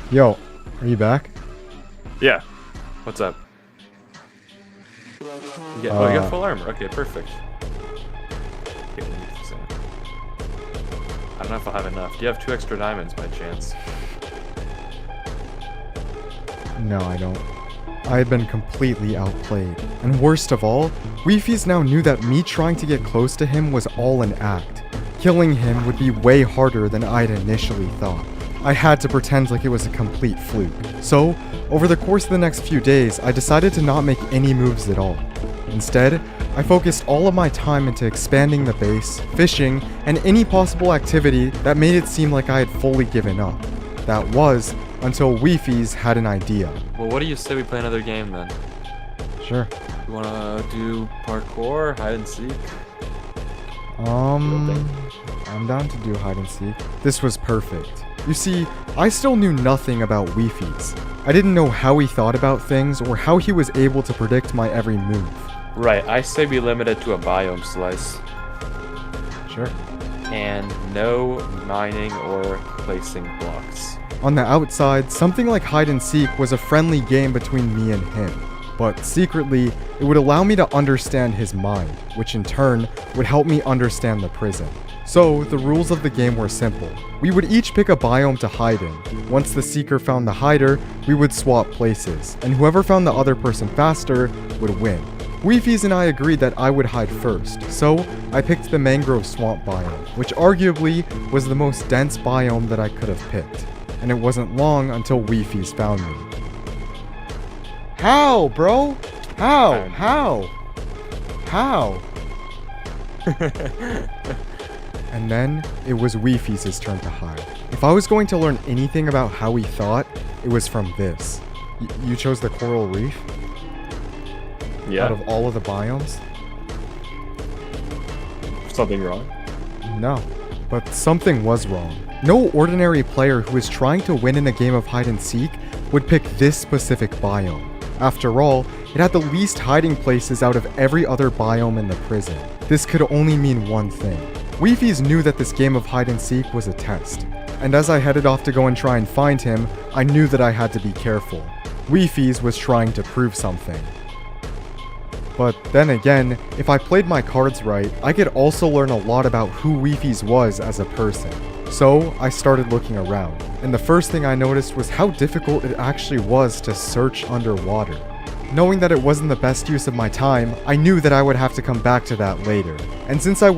Yo, are you back? Yeah. What's up? You got full armor. Okay, perfect. Okay, let me fix it. I don't know if I'll have enough. Do you have 2 extra diamonds by chance? No, I don't. I had been completely outplayed. And worst of all, Weefies now knew that me trying to get close to him was all an act. Killing him would be way harder than I'd initially thought. I had to pretend like it was a complete fluke. So, over the course of the next few days, I decided to not make any moves at all. Instead, I focused all of my time into expanding the base, fishing, and any possible activity that made it seem like I had fully given up. That was, until Weefies had an idea. Well, what do you say we play another game then? Sure. You wanna do parkour, hide and seek? I'm down to do hide and seek. This was perfect. You see, I still knew nothing about Weefies. I didn't know how he thought about things or how he was able to predict my every move. Right, I say we limit it to a biome slice. Sure. And no mining or placing blocks. On the outside, something like hide and seek was a friendly game between me and him. But secretly, it would allow me to understand his mind, which in turn would help me understand the prison. So, the rules of the game were simple. We would each pick a biome to hide in. Once the seeker found the hider, we would swap places, and whoever found the other person faster would win. Weefies and I agreed that I would hide first, so I picked the mangrove swamp biome, which arguably was the most dense biome that I could have picked. And it wasn't long until Weefies found me. How, bro? How? And then, it was Weefies' turn to hide. If I was going to learn anything about how he thought, it was from this. You chose the coral reef? Yeah. Out of all of the biomes? Something wrong? No. But something was wrong. No ordinary player who is trying to win in a game of hide and seek would pick this specific biome. After all, it had the least hiding places out of every other biome in the prison. This could only mean one thing. Weefies knew that this game of hide and seek was a test. And as I headed off to go and try and find him, I knew that I had to be careful. Weefies was trying to prove something. But then again, if I played my cards right, I could also learn a lot about who Weefies was as a person. So, I started looking around, and the first thing I noticed was how difficult it actually was to search underwater. Knowing that it wasn't the best use of my time, I knew that I would have to come back to that later. And since I